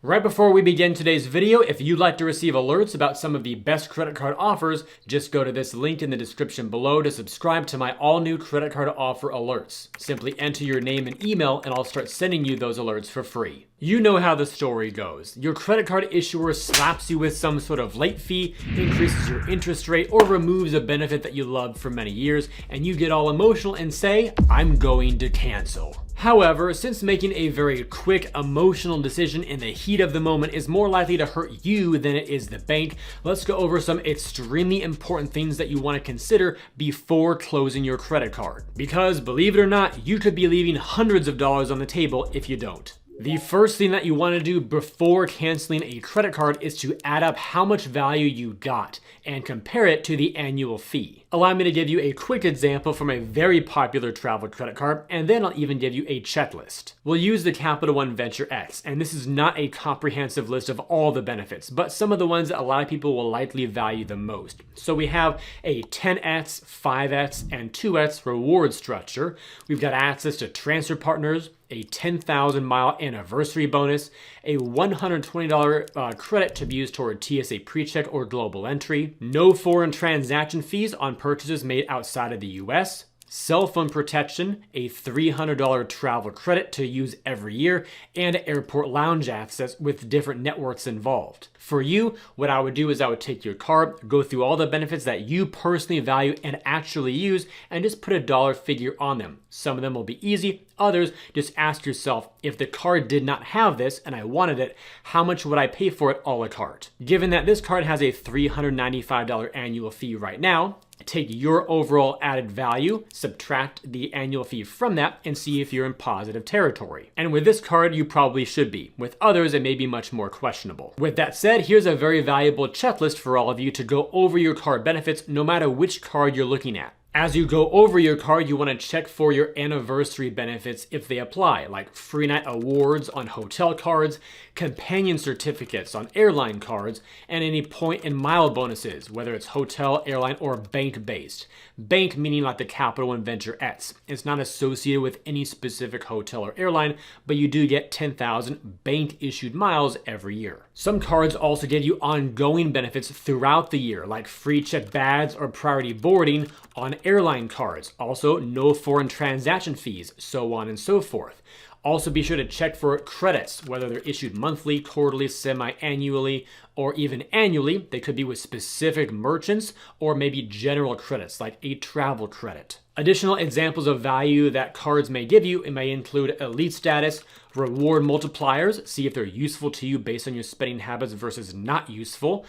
Right before we begin today's video, if you'd like to receive alerts about some of the best credit card offers, just go to this link in the description below to subscribe to my all new credit card offer alerts. Simply enter your name and email and I'll start sending you those alerts for free. You know how the story goes. Your credit card issuer slaps you with some sort of late fee, increases your interest rate, or removes a benefit that you loved for many years, and you get all emotional and say, "I'm going to cancel." However, since making a very quick, emotional decision in the heat of the moment is more likely to hurt you than it is the bank, let's go over some extremely important things that you want to consider before closing your credit card. Because, believe it or not, you could be leaving hundreds of dollars on the table if you don't. The first thing that you want to do before canceling a credit card is to add up how much value you got and compare it to the annual fee. Allow me to give you a quick example from a very popular travel credit card, and then I'll even give you a checklist. We'll use the Capital One Venture X, and this is not a comprehensive list of all the benefits, but some of the ones that a lot of people will likely value the most. So we have a 10x, 5x, and 2x reward structure. We've got access to transfer partners, a 10,000 mile anniversary bonus, a $120 credit to be used toward TSA PreCheck or global entry, no foreign transaction fees on purchases made outside of the US, cell phone protection, a $300 travel credit to use every year, and airport lounge access with different networks involved. For you, what I would do is I would take your card, go through all the benefits that you personally value and actually use, and just put a dollar figure on them. Some of them will be easy, others just ask yourself, if the card did not have this and I wanted it, how much would I pay for it a la carte? Given that this card has a $395 annual fee right now, take your overall added value, subtract the annual fee from that, and see if you're in positive territory. And with this card, you probably should be. With others, it may be much more questionable. With that said, here's a very valuable checklist for all of you to go over your card benefits, no matter which card you're looking at. As you go over your card, you want to check for your anniversary benefits if they apply, like free night awards on hotel cards, companion certificates on airline cards, and any point and mile bonuses, whether it's hotel, airline, or bank-based. Bank meaning like the Capital One Venture X. It's not associated with any specific hotel or airline, but you do get 10,000 bank-issued miles every year. Some cards also give you ongoing benefits throughout the year, like free check bags or priority boarding on airline cards. Also, no foreign transaction fees, so on and so forth. Also, be sure to check for credits, whether they're issued monthly, quarterly, semi-annually, or even annually. They could be with specific merchants or maybe general credits like a travel credit. Additional examples of value that cards may give you, it may include elite status, reward multipliers, see if they're useful to you based on your spending habits versus not useful,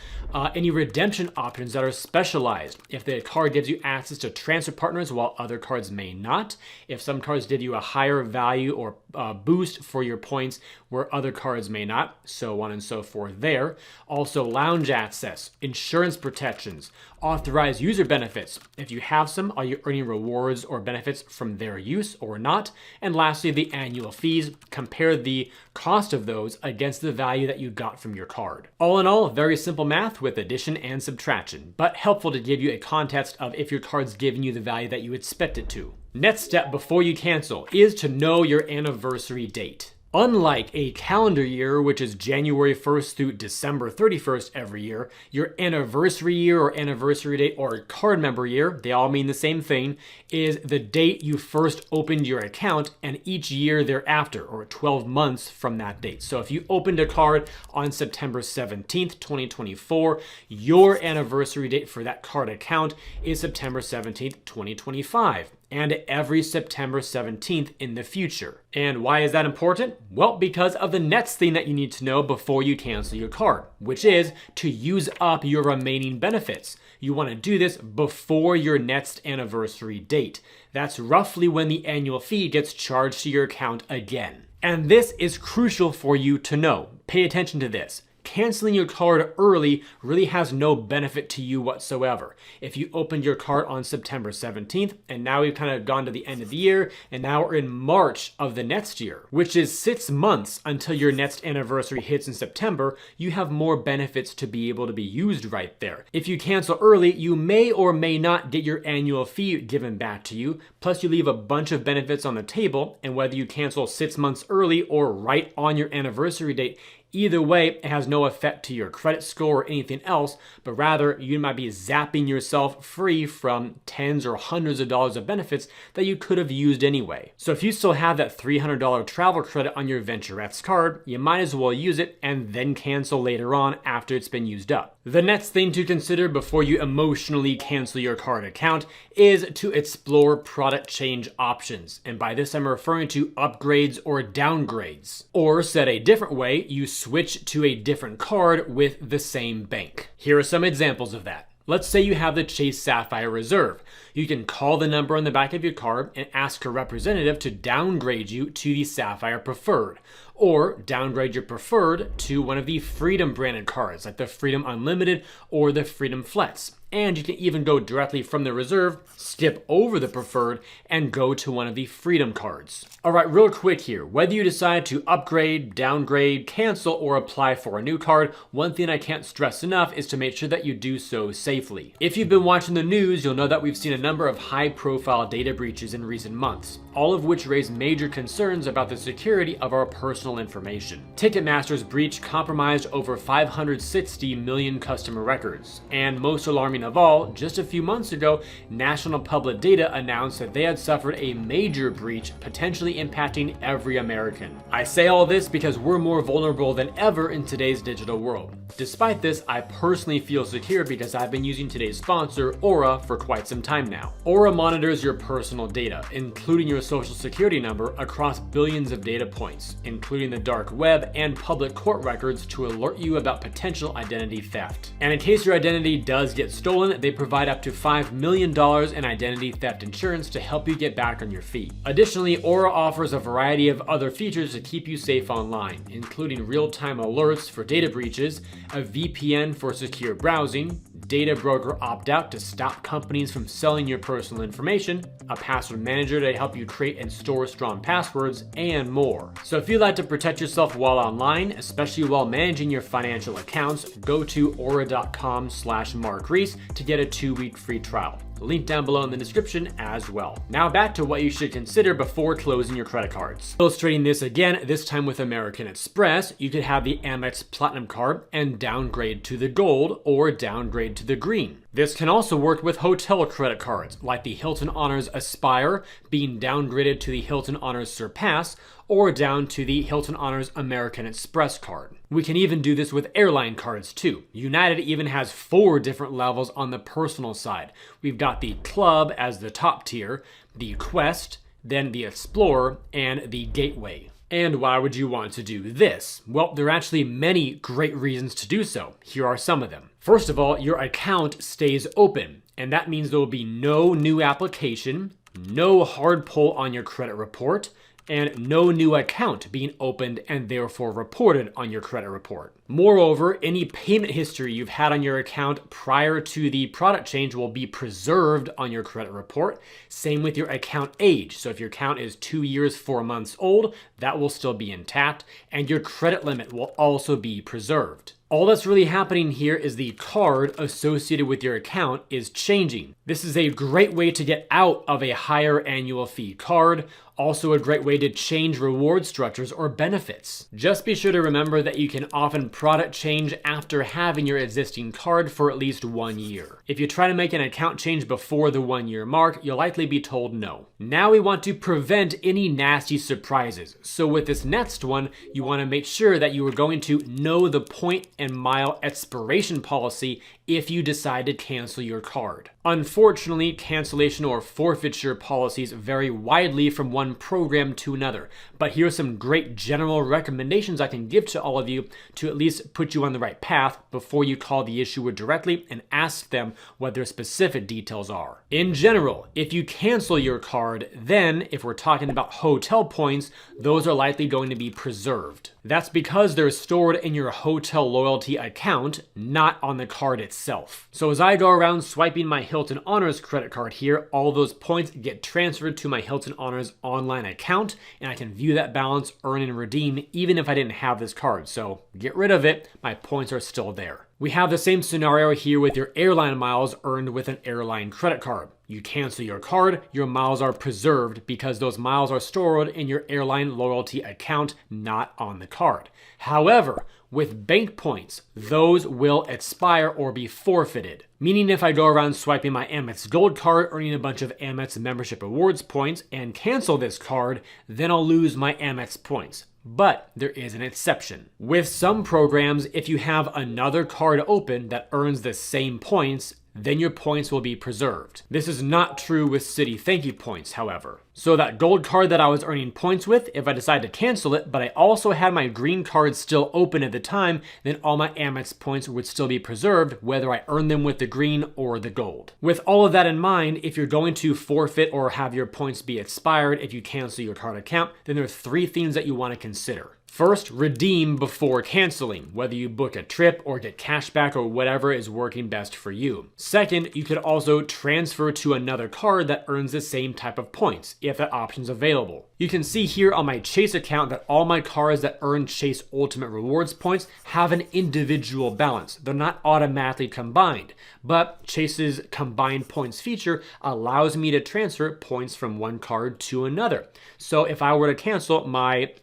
any redemption options that are specialized. If the card gives you access to transfer partners while other cards may not, if some cards give you a higher value or boost for your points where other cards may not, so on and so forth there. Also lounge access, insurance protections, authorized user benefits. If you have some, are you earning rewards or benefits from their use or not? And lastly, the annual fees. Compare the cost of those against the value that you got from your card. All in all, very simple math with addition and subtraction, but helpful to give you a context of if your card's giving you the value that you expect it to. Next step before you cancel is to know your anniversary date. Unlike a calendar year, which is January 1st through December 31st every year, your anniversary year or anniversary date or card member year, they all mean the same thing, is the date you first opened your account and each year thereafter, or 12 months from that date. So if you opened a card on September 17th, 2024, your anniversary date for that card account is September 17th, 2025. And every September 17th in the future. And why is that important? Well, because of the next thing that you need to know before you cancel your card, which is to use up your remaining benefits. You want to do this before your next anniversary date. That's roughly when the annual fee gets charged to your account again. And this is crucial for you to know. Pay attention to this. Canceling your card early really has no benefit to you whatsoever. If you opened your card on September 17th, and now we've kind of gone to the end of the year, and now we're in March of the next year, which is 6 months until your next anniversary hits in September, you have more benefits to be able to be used right there. If you cancel early, you may or may not get your annual fee given back to you, plus you leave a bunch of benefits on the table, and whether you cancel 6 months early or right on your anniversary date, Either way, it has no effect to your credit score or anything else, but rather you might be zapping yourself free from tens or hundreds of dollars of benefits that you could have used anyway. So if you still have that $300 travel credit on your Venturettes card, you might as well use it and then cancel later on after it's been used up. The next thing to consider before you emotionally cancel your card account is to explore product change options. And by this I'm referring to upgrades or downgrades. Or said a different way, you switch to a different card with the same bank. Here are some examples of that. Let's say you have the Chase Sapphire Reserve. You can call the number on the back of your card and ask a representative to downgrade you to the Sapphire Preferred, or downgrade your Preferred to one of the Freedom branded cards like the Freedom Unlimited or the Freedom Flex. And you can even go directly from the Reserve, skip over the Preferred, and go to one of the Freedom cards. All right, real quick here, whether you decide to upgrade, downgrade, cancel, or apply for a new card, one thing I can't stress enough is to make sure that you do so safely. If you've been watching the news, you'll know that we've seen a number of high-profile data breaches in recent months, all of which raise major concerns about the security of our personal information. Ticketmaster's breach compromised over 560 million customer records, and most alarming of all, just a few months ago, National Public Data announced that they had suffered a major breach, potentially impacting every American. I say all this because we're more vulnerable than ever in today's digital world. Despite this, I personally feel secure because I've been using today's sponsor, Aura, for quite some time now. Aura monitors your personal data, including your social security number, across billions of data points, including the dark web and public court records, to alert you about potential identity theft. And in case your identity does get stolen, they provide up to $5 million in identity theft insurance to help you get back on your feet. Additionally, Aura offers a variety of other features to keep you safe online, including real-time alerts for data breaches, a VPN for secure browsing, data broker opt-out to stop companies from selling your personal information, a password manager to help you create and store strong passwords, and more. So if you'd like to protect yourself while online, especially while managing your financial accounts, go to aura.com/MarkReese to get a 2-week free trial. Link down below in the description as well. Now back to what you should consider before closing your credit cards. Illustrating this again, this time with American Express, you could have the Amex Platinum card and downgrade to the Gold or downgrade to the Green. This can also work with hotel credit cards, like the Hilton Honors Aspire being downgraded to the Hilton Honors Surpass, or down to the Hilton Honors American Express card. We can even do this with airline cards too. United even has 4 different levels on the personal side. We've got the Club as the top tier, the Quest, then the Explorer, and the Gateway. And why would you want to do this? Well, there are actually many great reasons to do so. Here are some of them. First of all, your account stays open, and that means there will be no new application, no hard pull on your credit report, and no new account being opened and therefore reported on your credit report. Moreover, any payment history you've had on your account prior to the product change will be preserved on your credit report. Same with your account age. So if your account is 2 years, 4 months old, that will still be intact, and your credit limit will also be preserved. All that's really happening here is the card associated with your account is changing. This is a great way to get out of a higher annual fee card. Also a great way to change reward structures or benefits. Just be sure to remember that you can often product change after having your existing card for at least 1 year. If you try to make an account change before the 1-year mark, you'll likely be told no. Now we want to prevent any nasty surprises. So with this next one, you want to make sure that you are going to know the point and mile expiration policy if you decide to cancel your card. Unfortunately, cancellation or forfeiture policies vary widely from one program to another, but here are some great general recommendations I can give to all of you to at least put you on the right path before you call the issuer directly and ask them what their specific details are. In general, if you cancel your card, then if we're talking about hotel points, those are likely going to be preserved. That's because they're stored in your hotel loyalty account, not on the card itself. So as I go around swiping my Hilton Honors credit card here, all those points get transferred to my Hilton Honors online account, and I can view that balance, earn and redeem even if I didn't have this card. So get rid of it, my points are still there. We have the same scenario here with your airline miles earned with an airline credit card. You cancel your card, your miles are preserved because those miles are stored in your airline loyalty account, not on the card. However, with bank points, those will expire or be forfeited. Meaning if I go around swiping my Amex Gold card, earning a bunch of Amex membership rewards points, and cancel this card, then I'll lose my Amex points. But there is an exception. With some programs, if you have another card open that earns the same points, then your points will be preserved. This is not true with Citi Thank You points, however. So that gold card that I was earning points with, if I decide to cancel it, but I also had my green card still open at the time, then all my Amex points would still be preserved, whether I earn them with the green or the gold. With all of that in mind, if you're going to forfeit or have your points be expired if you cancel your card account, then there are 3 things that you want to consider. First, redeem before canceling, whether you book a trip or get cash back or whatever is working best for you. Second, you could also transfer to another card that earns the same type of points, if that option's available. You can see here on my Chase account that all my cards that earn Chase Ultimate Rewards points have an individual balance. They're not automatically combined, but Chase's combined points feature allows me to transfer points from one card to another. So if I were to cancel my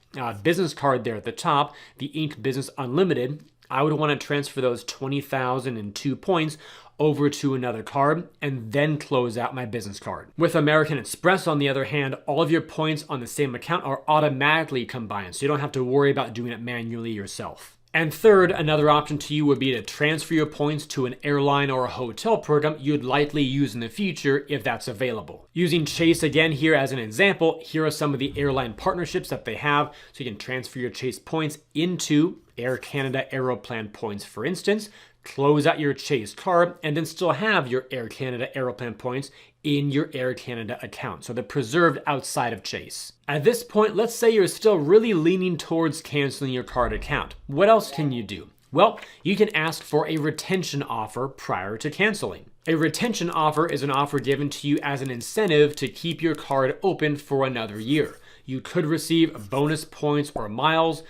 business card there at the top, the Inc. Business Unlimited, I would want to transfer those 20,002 points over to another card and then close out my business card. With American Express, on the other hand, all of your points on the same account are automatically combined, so you don't have to worry about doing it manually yourself. And third, another option to you would be to transfer your points to an airline or a hotel program you'd likely use in the future if that's available. Using Chase again here as an example, here are some of the airline partnerships that they have, so you can transfer your Chase points into Air Canada Aeroplan points, for instance, close out your Chase card, and then still have your Air Canada Aeroplan points in your Air Canada account. So they're preserved outside of Chase. At this point, let's say you're still really leaning towards canceling your card account. What else can you do? Well, you can ask for a retention offer prior to canceling. A retention offer is an offer given to you as an incentive to keep your card open for another year. You could receive bonus points or miles,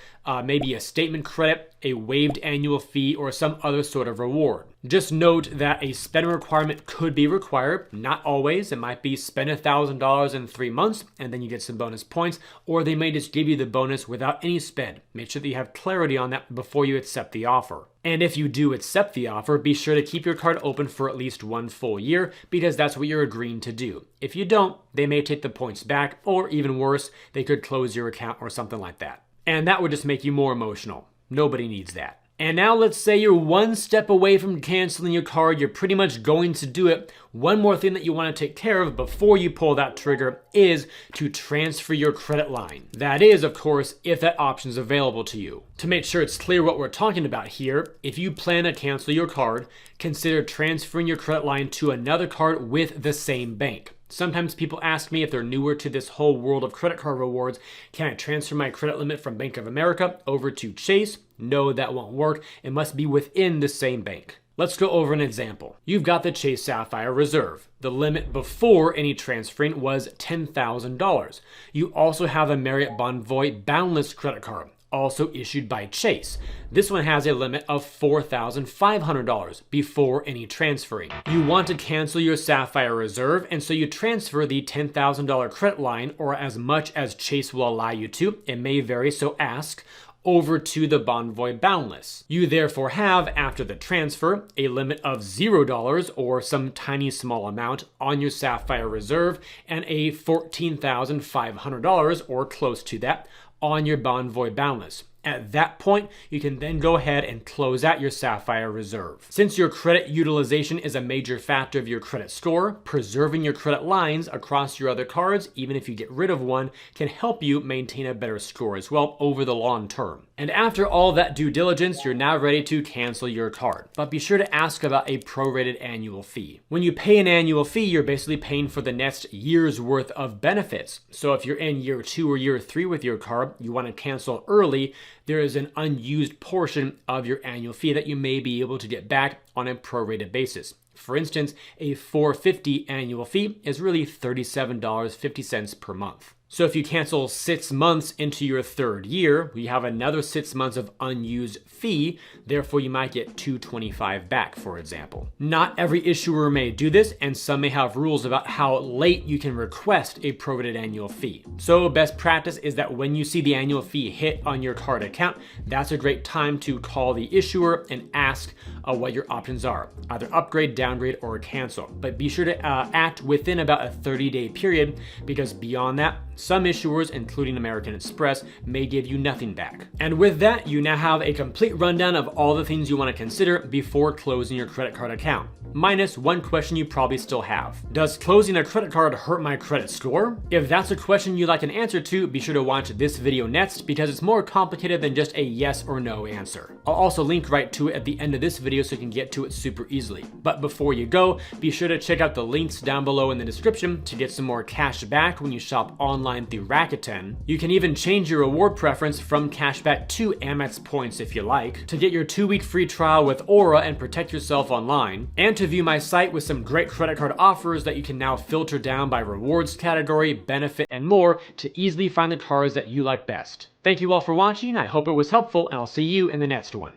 maybe a statement credit, a waived annual fee, or some other sort of reward. Just note that a spend requirement could be required. Not always. It might be spend $1,000 in 3 months and then you get some bonus points, or they may just give you the bonus without any spend. Make sure that you have clarity on that before you accept the offer. And if you do accept the offer, be sure to keep your card open for at least 1 full year because that's what you're agreeing to do. If you don't, they may take the points back, or even worse, they could close your account or something like that. And that would just make you more emotional. Nobody needs that. And now let's say you're 1 step away from canceling your card, you're pretty much going to do it. One more thing that you want to take care of before you pull that trigger is to transfer your credit line. That is, of course, if that option is available to you. To make sure it's clear what we're talking about here, if you plan to cancel your card, consider transferring your credit line to another card with the same bank. Sometimes people ask me if they're newer to this whole world of credit card rewards, can I transfer my credit limit from Bank of America over to Chase? No, that won't work. It must be within the same bank. Let's go over an example. You've got the Chase Sapphire Reserve. The limit before any transferring was $10,000. You also have a Marriott Bonvoy Boundless credit card, also issued by Chase. This one has a limit of $4,500 before any transferring. You want to cancel your Sapphire Reserve, and so you transfer the $10,000 credit line, or as much as Chase will allow you to. It may vary, so ask, over to the Bonvoy Boundless. You therefore have, after the transfer, a limit of $0 or some tiny small amount on your Sapphire Reserve, and a $14,500 or close to that on your Bonvoy Boundless. At that point, you can then go ahead and close out your Sapphire Reserve. Since your credit utilization is a major factor of your credit score, preserving your credit lines across your other cards, even if you get rid of one, can help you maintain a better score as well over the long term. And after all that due diligence, you're now ready to cancel your card. But be sure to ask about a prorated annual fee. When you pay an annual fee, you're basically paying for the next year's worth of benefits. So if you're in year 2 or year 3 with your card, you want to cancel early, there is an unused portion of your annual fee that you may be able to get back on a prorated basis. For instance, a $450 annual fee is really $37.50 per month. So if you cancel 6 months into your 3rd year, you have another 6 months of unused fee, therefore you might get $225 back, for example. Not every issuer may do this, and some may have rules about how late you can request a prorated annual fee. So best practice is that when you see the annual fee hit on your card account, that's a great time to call the issuer and ask what your options are, either upgrade, downgrade, or cancel. But be sure to act within about a 30-day period, because beyond that, some issuers, including American Express, may give you nothing back. And with that, you now have a complete rundown of all the things you want to consider before closing your credit card account. Minus one question you probably still have. Does closing a credit card hurt my credit score? If that's a question you'd like an answer to, be sure to watch this video next, because it's more complicated than just a yes or no answer. I'll also link right to it at the end of this video so you can get to it super easily. But before you go, be sure to check out the links down below in the description to get some more cash back when you shop online through Rakuten. You can even change your reward preference from cashback to Amex points if you like, to get your 2-week free trial with Aura and protect yourself online, and to view my site with some great credit card offers that you can now filter down by rewards category, benefit, and more to easily find the cards that you like best. Thank you all for watching. I hope it was helpful, and I'll see you in the next one.